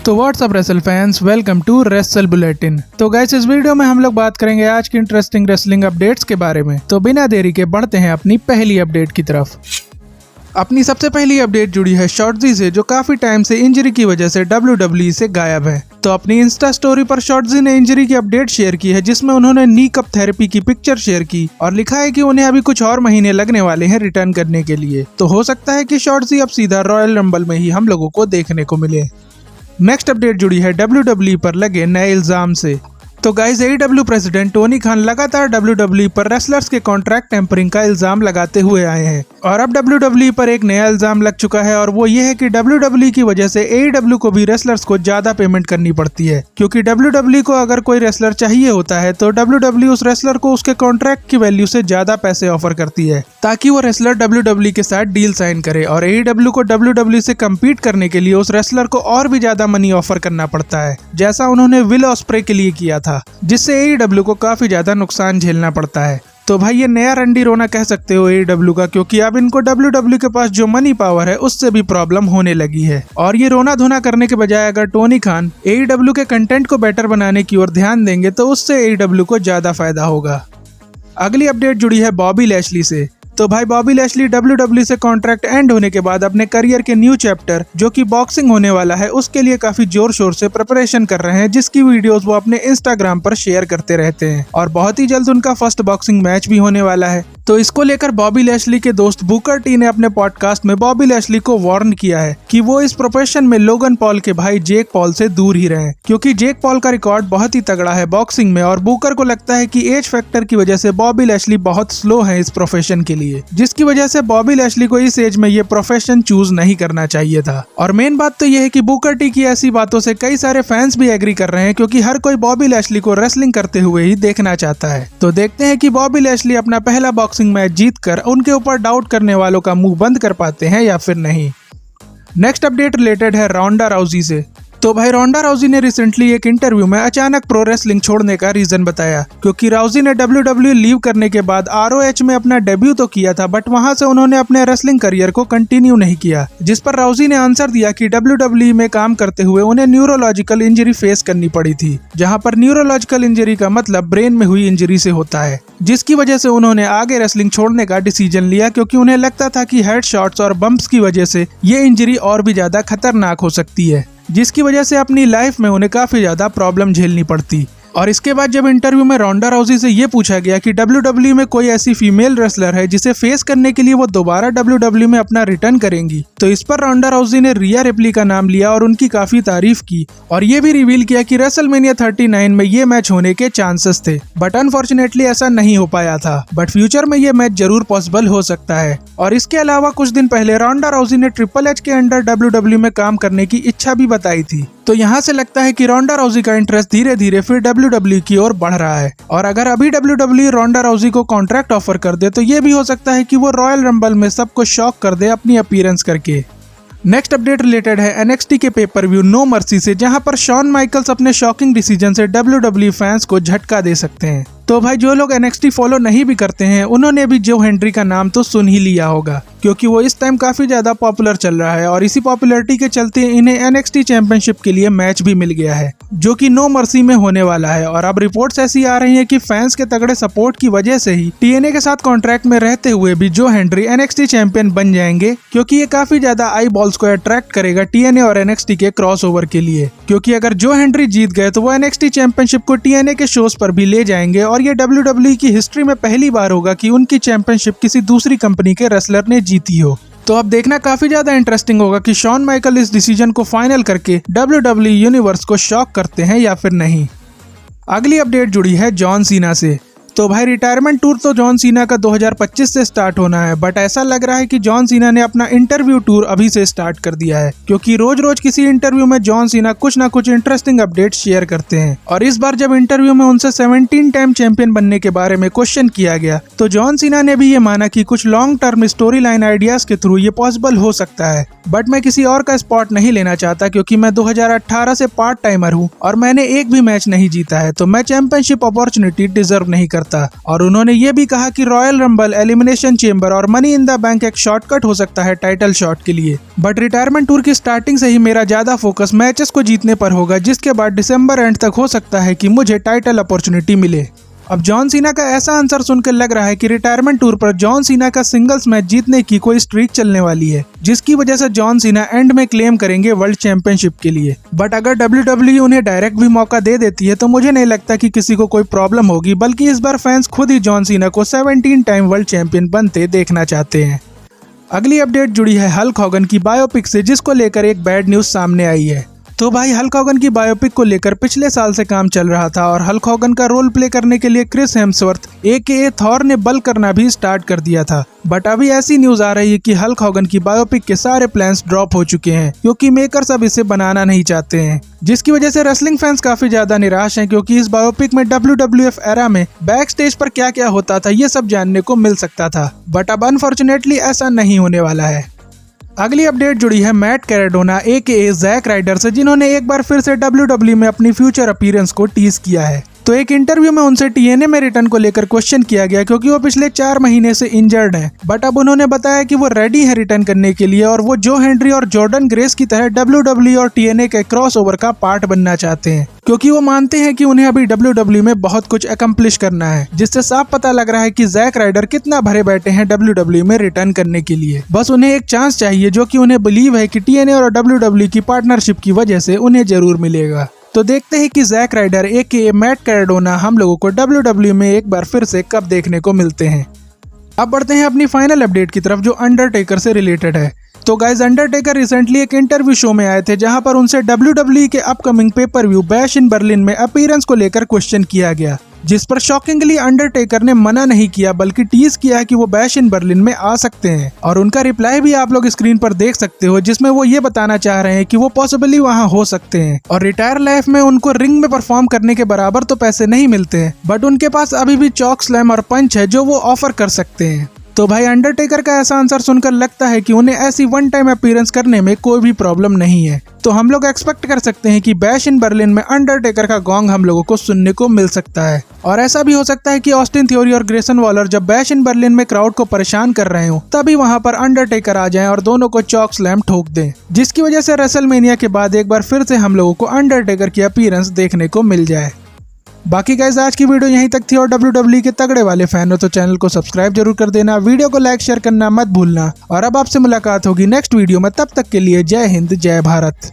तो what's up wrestle fans, welcome to wrestle bulletin. तो guys, इस वीडियो में हम लोग बात करेंगे आज की इंटरेस्टिंग रेसलिंग अपडेट्स के बारे में। तो बिना देरी के बढ़ते हैं अपनी पहली अपडेट की तरफ। अपनी सबसे पहली अपडेट जुड़ी है शॉर्ट्जी से, जो काफी टाइम से इंजरी की वजह से WWE से गायब है। तो अपनी इंस्टा स्टोरी पर शॉर्ट्जी ने इंजरी की अपडेट शेयर की है, जिसमें उन्होंने नी कप थेरेपी की पिक्चर शेयर की और लिखा है कि उन्हें अभी कुछ और महीने लगने वाले हैं रिटर्न करने के लिए। तो हो सकता है कि शॉर्ट्जी अब सीधा रॉयल रंबल में ही हम लोगों को देखने को मिले। नेक्स्ट अपडेट जुड़ी है WWE पर लगे नए इल्जाम से। तो guys, AEW president Tony Khan लगातार WWE पर रेसलर्स के कॉन्ट्रैक्ट टेम्परिंग का इल्जाम लगाते हुए आए हैं और अब WWE पर एक नया इल्जाम लग चुका है और वो ये है कि WWE की वजह से AEW को भी रेसलर्स को ज्यादा पेमेंट करनी पड़ती है, क्योंकि WWE को अगर कोई रेसलर चाहिए होता है तो WWE उस रेसलर को उसके कॉन्ट्रैक्ट की वैल्यू से ज्यादा पैसे ऑफर करती है ताकि वो रेसलर WWE के साथ डील साइन करे, और AEW को WWE से कम्पीट करने के लिए उस रेसलर को और भी ज्यादा मनी ऑफर करना पड़ता है, जैसा उन्होंने विल ऑस्प्रे के लिए किया था, जिससे AEW को काफी ज्यादा नुकसान झेलना पड़ता है। तो भाई, ये नया रंडी रोना कह सकते हो AEW का, क्योंकि अब इनको WWE के पास जो मनी पावर है उससे भी प्रॉब्लम होने लगी है। और ये रोना धोना करने के बजाय अगर टोनी खान AEW के कंटेंट को बेटर बनाने की ओर ध्यान देंगे तो उससे AEW को ज्यादा फायदा होगा। अगली अपडेट जुड़ी है बॉबी लैशली से। तो भाई, बॉबी लैशली WWE से कॉन्ट्रैक्ट एंड होने के बाद अपने करियर के न्यू चैप्टर, जो कि बॉक्सिंग होने वाला है, उसके लिए काफी जोर शोर से प्रिपरेशन कर रहे हैं, जिसकी वीडियोस वो अपने इंस्टाग्राम पर शेयर करते रहते हैं और बहुत ही जल्द उनका फर्स्ट बॉक्सिंग मैच भी होने वाला है। तो इसको लेकर बॉबी लैशली के दोस्त बुकर टी ने अपने पॉडकास्ट में बॉबी लैशली को वार्न किया है कि वो इस प्रोफेशन में लोगन पॉल के भाई जेक पॉल से दूर ही रहें, क्योंकि जेक पॉल का रिकॉर्ड बहुत ही तगड़ा है बॉक्सिंग में और बुकर को लगता है कि एज फैक्टर की वजह से बॉबी लैशली बहुत स्लो है इस प्रोफेशन के लिए, जिसकी वजह से बॉबी लैशली को इस एज में ये प्रोफेशन चूज नहीं करना चाहिए था। और मेन बात तो ये है कि बुकर टी की ऐसी बातों से कई सारे फैंस भी एग्री कर रहे हैं, क्योंकि हर कोई बॉबी लैशली को रेसलिंग करते हुए ही देखना चाहता है। तो देखते हैं कि बॉबी लैशली अपना पहला बॉक्सिंग मैच जीतकर उनके ऊपर डाउट करने वालों का मुंह बंद कर पाते हैं या फिर नहीं। नेक्स्ट अपडेट रिलेटेड है रोंडा राउजी से। तो भाई, रोंडा राउजी ने रिसेंटली एक इंटरव्यू में अचानक प्रो रेसलिंग छोड़ने का रीजन बताया, क्योंकि राउजी ने WWE लीव करने के बाद ROH में अपना डेब्यू तो किया था, बट वहां से उन्होंने अपने रेसलिंग करियर को कंटिन्यू नहीं किया, जिस पर राउजी ने आंसर दिया कि WWE में काम करते हुए उन्हें न्यूरोलॉजिकल इंजरी फेस करनी पड़ी थी, जहां पर न्यूरोलॉजिकल इंजरी का मतलब ब्रेन में हुई इंजरी से होता है, जिसकी वजह से उन्होंने आगे रेसलिंग छोड़ने का डिसीजन लिया, क्योंकि उन्हें लगता था कि हेड शॉट्स और बम्प्स की वजह से ये इंजरी और भी ज्यादा खतरनाक हो सकती है, जिसकी वजह से अपनी लाइफ में उन्हें काफी ज्यादा प्रॉब्लम झेलनी पड़ती। और इसके बाद जब इंटरव्यू में रोंडा राउजी से ये पूछा गया कि WWE में कोई ऐसी फीमेल रेसलर है जिसे फेस करने के लिए वो दोबारा WWE में अपना रिटर्न करेंगी, तो इस पर रोंडा राउजी ने रिया रिप्ली का नाम लिया और उनकी काफी तारीफ की और ये भी रिवील किया कि रेसलमेनिया 39 में ये मैच होने के चांसेस थे, बट अनफॉर्चुनेटली ऐसा नहीं हो पाया था, बट फ्यूचर में ये मैच जरूर पॉसिबल हो सकता है। और इसके अलावा कुछ दिन पहले रोंडा राउजी ने ट्रिपल एच के अंडर WWE में काम करने की इच्छा भी बताई थी। तो यहाँ से लगता है कि रोंडा राउजी का इंटरेस्ट धीरे धीरे फिर WWE की ओर बढ़ रहा है, और अगर अभी WWE रोंडा राउजी को कॉन्ट्रैक्ट ऑफर कर दे तो ये भी हो सकता है कि वो रॉयल रंबल में सबको शॉक कर दे अपनी अपीयरेंस करके। नेक्स्ट अपडेट रिलेटेड है NXT के पेपर व्यू नो मर्सी से, जहां पर शॉन माइकल्स अपने शॉकिंग डिसीजन से WWE फैंस को झटका दे सकते हैं। तो भाई, जो लोग NXT फॉलो नहीं भी करते हैं उन्होंने भी जो हेनरी का नाम तो सुन ही लिया होगा, क्योंकि वो इस टाइम काफी ज्यादा पॉपुलर चल रहा है और इसी पॉपुलैरिटी के चलते इन्हें NXT चैंपियनशिप के लिए मैच भी मिल गया है, जो कि नो मर्सी में होने वाला है। और अब रिपोर्ट्स ऐसी आ रही हैं कि फैंस के तगड़े सपोर्ट की वजह से ही TNA के साथ कॉन्ट्रैक्ट में रहते हुए भी जो हेनरी NXT चैंपियन बन जाएंगे, क्योंकि ये काफी ज्यादा आई बॉल्स को अट्रैक्ट करेगा TNA और NXT के क्रॉस ओवर के लिए, क्योंकि अगर जो हेनरी जीत गए तो वो NXT चैंपियनशिप को TNA के शोज पर भी ले जाएंगे और ये WWE की हिस्ट्री में पहली बार होगा कि उनकी चैंपियनशिप किसी दूसरी कंपनी के रेसलर ने जीती हो। तो अब देखना काफी ज्यादा इंटरेस्टिंग होगा कि शॉन माइकल इस डिसीजन को फाइनल करके WWE यूनिवर्स को शॉक करते हैं या फिर नहीं। अगली अपडेट जुड़ी है जॉन सीना से। तो भाई, रिटायरमेंट टूर तो जॉन सीना का 2025 से स्टार्ट होना है, बट ऐसा लग रहा है कि जॉन सीना ने अपना इंटरव्यू टूर अभी से स्टार्ट कर दिया है, क्योंकि रोज रोज किसी इंटरव्यू में जॉन सीना कुछ ना कुछ इंटरेस्टिंग अपडेट शेयर करते हैं। और इस बार जब इंटरव्यू में उनसे 17 टाइम चैंपियन बनने के बारे में क्वेश्चन किया गया तो जॉन सीना ने भी ये माना कि कुछ long term story line ideas के थ्रू ये पॉसिबल हो सकता है, बट मैं किसी और का स्पॉट नहीं लेना चाहता क्योंकि मैं 2018 से पार्ट टाइमर हूँ और मैंने एक भी मैच नहीं जीता है, तो मैं चैंपियनशिप अपॉर्चुनिटी डिजर्व नहीं करता। और उन्होंने ये भी कहा कि रॉयल रंबल, एलिमिनेशन चेंबर और मनी इन द बैंक एक शॉर्टकट हो सकता है टाइटल शॉट के लिए, बट रिटायरमेंट टूर की स्टार्टिंग से ही मेरा ज्यादा फोकस मैचेस को जीतने पर होगा, जिसके बाद दिसंबर एंड तक हो सकता है कि मुझे टाइटल अपॉर्चुनिटी मिले। अब जॉन सीना का ऐसा आंसर सुनकर लग रहा है कि रिटायरमेंट टूर पर जॉन सीना का सिंगल्स मैच जीतने की कोई स्ट्रीक चलने वाली है, जिसकी वजह से जॉन सीना एंड में क्लेम करेंगे वर्ल्ड चैंपियनशिप के लिए। बट अगर WWE उन्हें डायरेक्ट भी मौका दे देती है तो मुझे नहीं लगता कि किसी को कोई प्रॉब्लम होगी, बल्कि इस बार फैंस खुद ही जॉन सीना को 17 टाइम वर्ल्ड चैंपियन बनते देखना चाहते हैं। अगली अपडेट जुड़ी है हल्क हॉगन की बायोपिक से, जिसको लेकर एक बैड न्यूज सामने आई है। तो भाई हल्क हॉगन की बायोपिक को लेकर पिछले साल से काम चल रहा था और हल्क हॉगन का रोल प्ले करने के लिए क्रिस हेम्सवर्थ AKA थॉर ने बल्क करना भी स्टार्ट कर दिया था। बट अभी ऐसी न्यूज आ रही है कि हल्क हॉगन की बायोपिक के सारे प्लान्स ड्रॉप हो चुके हैं क्योंकि मेकर्स अब इसे बनाना नहीं चाहते हैं, जिसकी वजह से रेसलिंग फैंस काफी ज्यादा निराश हैं क्योंकि इस बायोपिक में WWF एरा में बैक स्टेज पर क्या क्या होता था ये सब जानने को मिल सकता था, बट अब अनफॉर्चुनेटली ऐसा नहीं होने वाला है। अगली अपडेट जुड़ी है मैट कैराडोना AKA जैक राइडर से, जिन्होंने एक बार फिर से WWE में अपनी फ्यूचर अपीयरेंस को टीज किया है। तो एक इंटरव्यू में उनसे TNA में रिटर्न को लेकर क्वेश्चन किया गया क्योंकि वो पिछले 4 महीने से इंजर्ड हैं, बट अब उन्होंने बताया कि वो रेडी है रिटर्न करने के लिए और वो जो हेनरी और जॉर्डन ग्रेस की तरह WWE और TNA के क्रॉसओवर का पार्ट बनना चाहते हैं, क्योंकि वो मानते हैं कि उन्हें अभी WWE में बहुत कुछ अकम्प्लिश करना है, जिससे साफ पता लग रहा है कि जैक राइडर कितना भरे बैठे हैं WWE में रिटर्न करने के लिए। बस उन्हें एक चांस चाहिए, जो कि उन्हें बिलीव है कि TNA और WWE की पार्टनरशिप की वजह से उन्हें जरूर मिलेगा। तो देखते हैं कि जैक राइडर AKA मैट कैराडोना हम लोगों को WWE में एक बार फिर से कब देखने को मिलते हैं। अब बढ़ते हैं अपनी फाइनल अपडेट की तरफ, जो अंडरटेकर से रिलेटेड है। तो गाइज अंडरटेकर रिसेंटली एक इंटरव्यू शो में आए थे जहां पर उनसे WWE के upcoming pay per view bash in Berlin में अपीयरेंस को लेकर क्वेश्चन किया गया, जिस पर शॉकिंगली अंडरटेकर ने मना नहीं किया बल्कि टीज किया कि वो बैश इन बर्लिन में आ सकते हैं। और उनका रिप्लाई भी आप लोग स्क्रीन पर देख सकते हो, जिसमें वो ये बताना चाह रहे हैं कि वो पॉसिबली वहां हो सकते हैं और रिटायर लाइफ में उनको रिंग में परफॉर्म करने के बराबर तो पैसे नहीं मिलते हैं, बट उनके पास अभी भी चॉक स्लैम और पंच है जो वो ऑफर कर सकते हैं। तो भाई अंडरटेकर का ऐसा आंसर सुनकर लगता है कि उन्हें ऐसी वन टाइम अपीयरेंस करने में कोई भी प्रॉब्लम नहीं है। तो हम लोग एक्सपेक्ट कर सकते हैं कि बैश इन बर्लिन में अंडरटेकर का गॉन्ग हम लोगों को सुनने को मिल सकता है। और ऐसा भी हो सकता है कि ऑस्टिन थ्योरी और ग्रेसन वॉलर जब बैश इन बर्लिन में क्राउड को परेशान कर रहे हो तभी वहां पर अंडरटेकर आ जाएं और दोनों को चॉक स्लैम ठोक दें, जिसकी वजह से रेसलमेनिया के बाद एक बार फिर से हम लोगों को अंडरटेकर की अपीयरेंस देखने को मिल जाए। बाकी गाइस आज की वीडियो यहीं तक थी और WWE के तगड़े वाले फैन हो तो चैनल को सब्सक्राइब जरूर कर देना, वीडियो को लाइक शेयर करना मत भूलना। और अब आपसे मुलाकात होगी नेक्स्ट वीडियो में, तब तक के लिए जय हिंद जय भारत।